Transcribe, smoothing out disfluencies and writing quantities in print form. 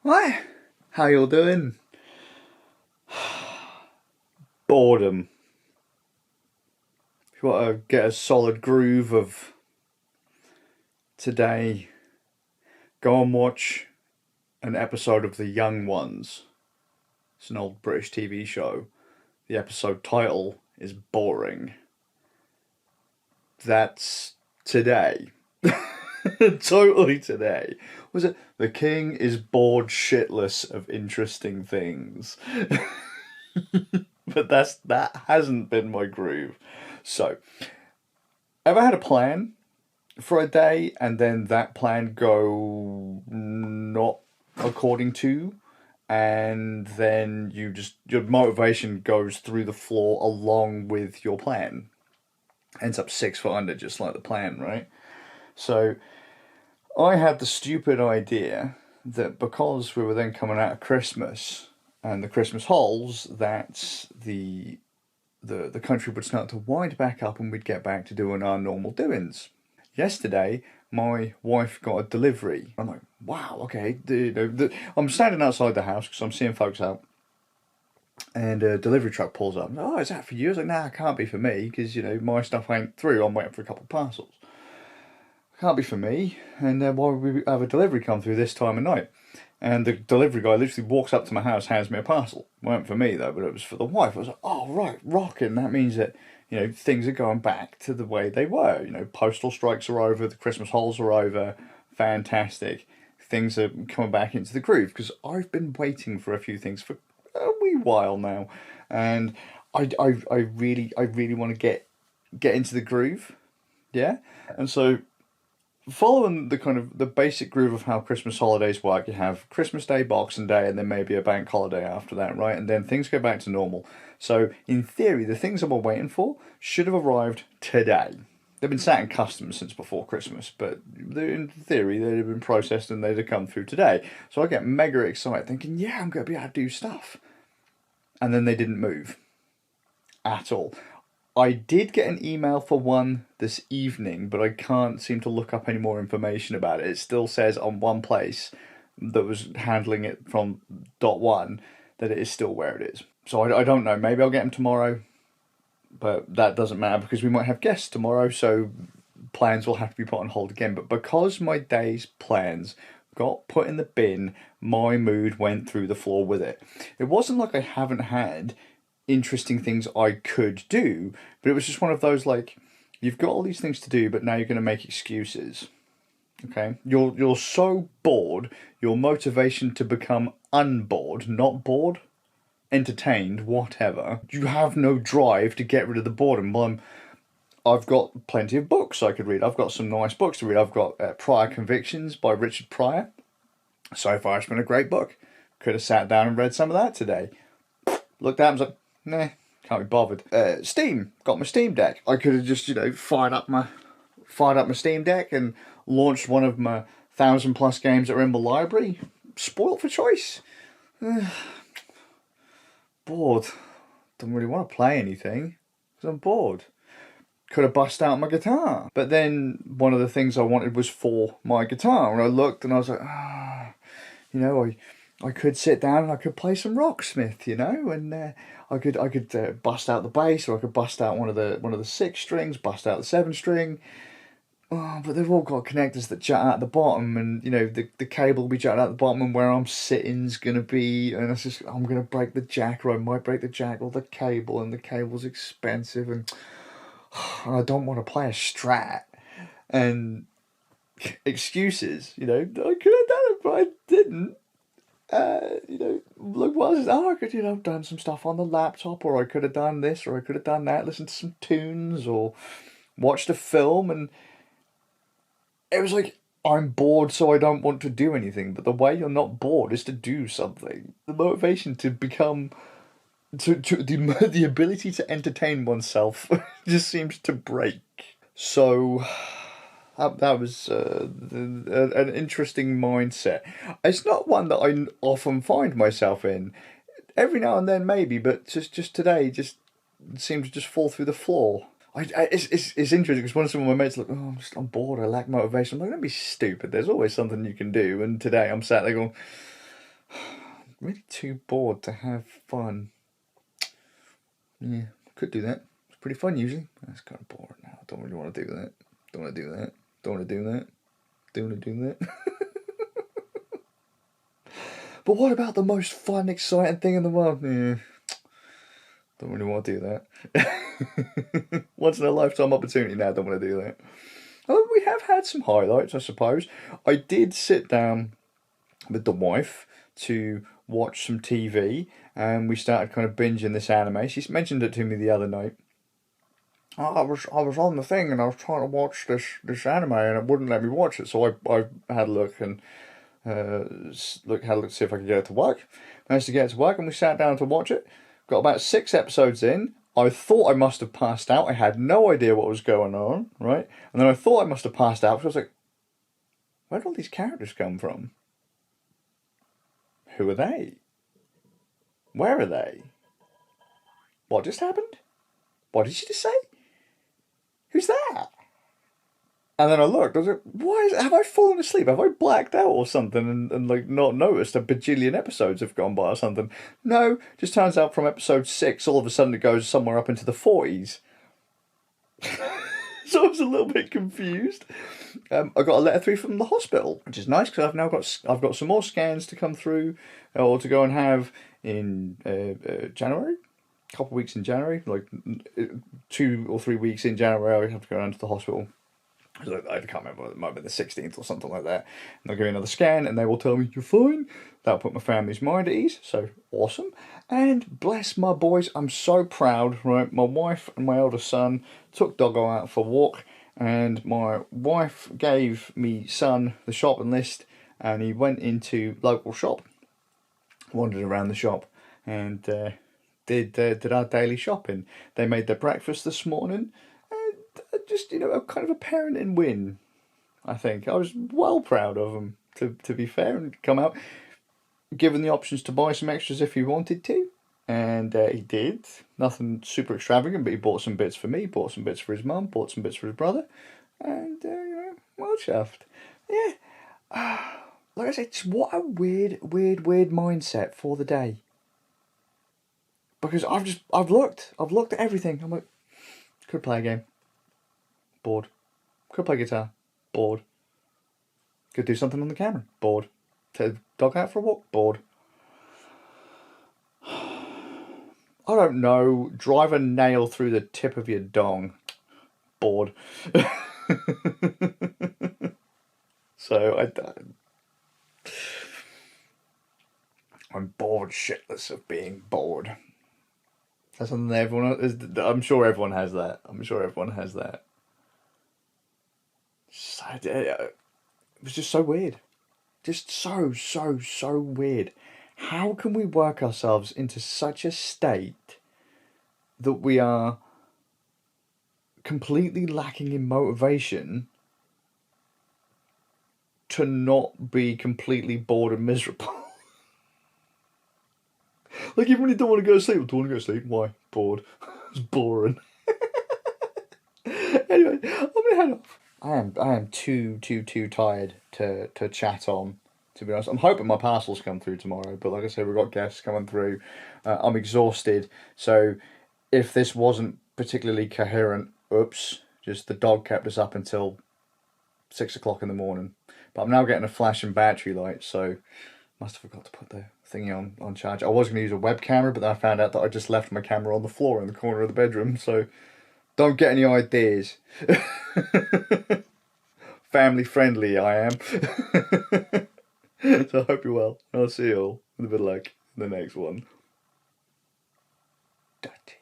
Hi, how y'all doing? Boredom. If you want to get a solid groove of today, go and watch an episode of The Young Ones. It's an old British TV show. The episode title is Boring. That's today. Totally today. Was it The King is bored shitless of interesting things? But that hasn't been my groove. So, ever had a plan for a day and then that plan go not according to, and then your motivation goes through the floor along with your plan? Ends up 6 foot under, just like the plan, right? So I had the stupid idea that because we were then coming out of Christmas and the Christmas holes, that the country would start to wind back up and we'd get back to doing our normal doings. Yesterday, my wife got a delivery. I'm like, wow, okay. I'm standing outside the house because I'm seeing folks out, and a delivery truck pulls up. Oh, is that for you? I was like, nah, it can't be for me because my stuff ain't through. I'm waiting for a couple of parcels. Can't be for me. And why would we have a delivery come through this time of night? And the delivery guy literally walks up to my house, hands me a parcel. It weren't for me though, but it was for the wife. I was like, oh right, rocking. That means that things are going back to the way they were. Postal strikes are over, the Christmas holes are over. Fantastic. Things are coming back into the groove because I've been waiting for a few things for a wee while now, and I really want to get into the groove, yeah. And so, following the kind of the basic groove of how Christmas holidays work, you have Christmas Day, Boxing Day, and then maybe a bank holiday after that, right? And then things go back to normal. So, in theory, the things that we're waiting for should have arrived today. They've been sat in customs since before Christmas, but in theory, they'd have been processed and they'd have come through today. So I get mega excited thinking, yeah, I'm going to be able to do stuff. And then they didn't move at all. I did get an email for one this evening, but I can't seem to look up any more information about it. It still says on one place that was handling it from .1 that it is still where it is. So I don't know. Maybe I'll get them tomorrow, but that doesn't matter because we might have guests tomorrow, so plans will have to be put on hold again. But because my day's plans got put in the bin, my mood went through the floor with it. It wasn't like I haven't had interesting things I could do, but it was just one of those, like, you've got all these things to do, but now you're going to make excuses. Okay, you're so bored, your motivation to become unbored, not bored, entertained, whatever. You have no drive to get rid of the boredom. Well, I've got plenty of books I could read. I've got some nice books to read. I've got Prior Convictions by Richard Pryor. So far, it's been a great book. Could have sat down and read some of that today. Looked at it and was like, nah, can't be bothered. Steam, got my Steam Deck. I could have just, fired up my Steam Deck and launched one of my 1,000+ games that are in my library. Spoiled for choice. Bored. Don't really want to play anything because I'm bored. Could have bust out my guitar. But then one of the things I wanted was for my guitar. And I looked and I was like, I could sit down and I could play some Rocksmith, and I could bust out the bass, or I could bust out one of the 6 strings, bust out the 7 string. Oh, but they've all got connectors that jut out the bottom, and the cable will be jutting out the bottom, and where I'm sitting's gonna be, and I'm gonna break the jack, or I might break the jack or the cable, and the cable's expensive, and I don't want to play a Strat, and excuses. I could have done it, but I didn't. Look, I could, have done some stuff on the laptop, or I could have done this, or I could have done that, listened to some tunes, or watched a film, and it was like, I'm bored, so I don't want to do anything. But the way you're not bored is to do something. The motivation to become, the ability to entertain oneself just seems to break. So that was an interesting mindset. It's not one that I often find myself in. Every now and then, maybe, but just today, just seemed to just fall through the floor. It's interesting because when some of my mates look, I'm bored, I lack motivation. I'm like, don't be stupid. There's always something you can do. And today I'm sat there going, really too bored to have fun. Yeah, could do that. It's pretty fun usually. That's kind of boring now. I don't really want to do that. Don't want to do that. Don't want to do that. Don't want to do that. But what about the most fun, exciting thing in the world? Yeah, don't really want to do that. Once in a lifetime opportunity now, don't want to do that. Oh, we have had some highlights, I suppose. I did sit down with the wife to watch some TV, and we started kind of binging this anime. She mentioned it to me the other night. Oh, I was on the thing and I was trying to watch this anime and it wouldn't let me watch it. So I had a look and had a look to see if I could get it to work. Managed to get it to work and we sat down to watch it. Got about 6 episodes in. I thought I must have passed out. I had no idea what was going on, right? And then I thought I must have passed out because I was like, where did all these characters come from? Who are they? Where are they? What just happened? What did she just say? Who's that? And then I looked, I was like, have I fallen asleep? Have I blacked out or something and like not noticed a bajillion episodes have gone by or something? No, just turns out from episode 6, all of a sudden it goes somewhere up into the 40s. So I was a little bit confused. I got a letter through from the hospital, which is nice because I've got some more scans to come through or to go and have in January. A couple of weeks in January, like 2 or 3 weeks in January, I have to go down to the hospital. I can't remember, it might be the 16th or something like that. And they'll give me another scan and they will tell me you're fine. That'll put my family's mind at ease, so awesome. And bless my boys, I'm so proud, right? My wife and my eldest son took Doggo out for a walk and my wife gave me son the shopping list and he went into local shop, wandered around the shop and did our daily shopping. They made their breakfast this morning. Just, a kind of a parenting win, I think. I was well proud of him, to be fair, and come out, given the options to buy some extras if he wanted to, and he did. Nothing super extravagant, but he bought some bits for me, bought some bits for his mum, bought some bits for his brother, and, well chuffed. Yeah, like I said, what a weird mindset for the day. Because I've looked at everything. I'm like, could play a game. Bored. Could play guitar. Bored. Could do something on the camera. Bored. Take the dog out for a walk. Bored. I don't know. Drive a nail through the tip of your dong. Bored. So I'm bored shitless of being bored. That's something that everyone is. I'm sure everyone has that. It was just so weird. Just so weird. How can we work ourselves into such a state that we are completely lacking in motivation to not be completely bored and miserable? Like, even when you don't want to go to sleep, don't want to go to sleep. Why? Bored. It's boring. Anyway, I'm gonna head off. I am too tired to chat on, to be honest. I'm hoping my parcels come through tomorrow, but like I said, we've got guests coming through. I'm exhausted, so if this wasn't particularly coherent, oops, just the dog kept us up until 6 o'clock in the morning. But I'm now getting a flashing battery light, so must have forgot to put the thingy on charge. I was going to use a web camera, but then I found out that I just left my camera on the floor in the corner of the bedroom, so don't get any ideas. Family friendly I am. So I hope you're well. I'll see you all with a bit of luck in the next one. Dirty.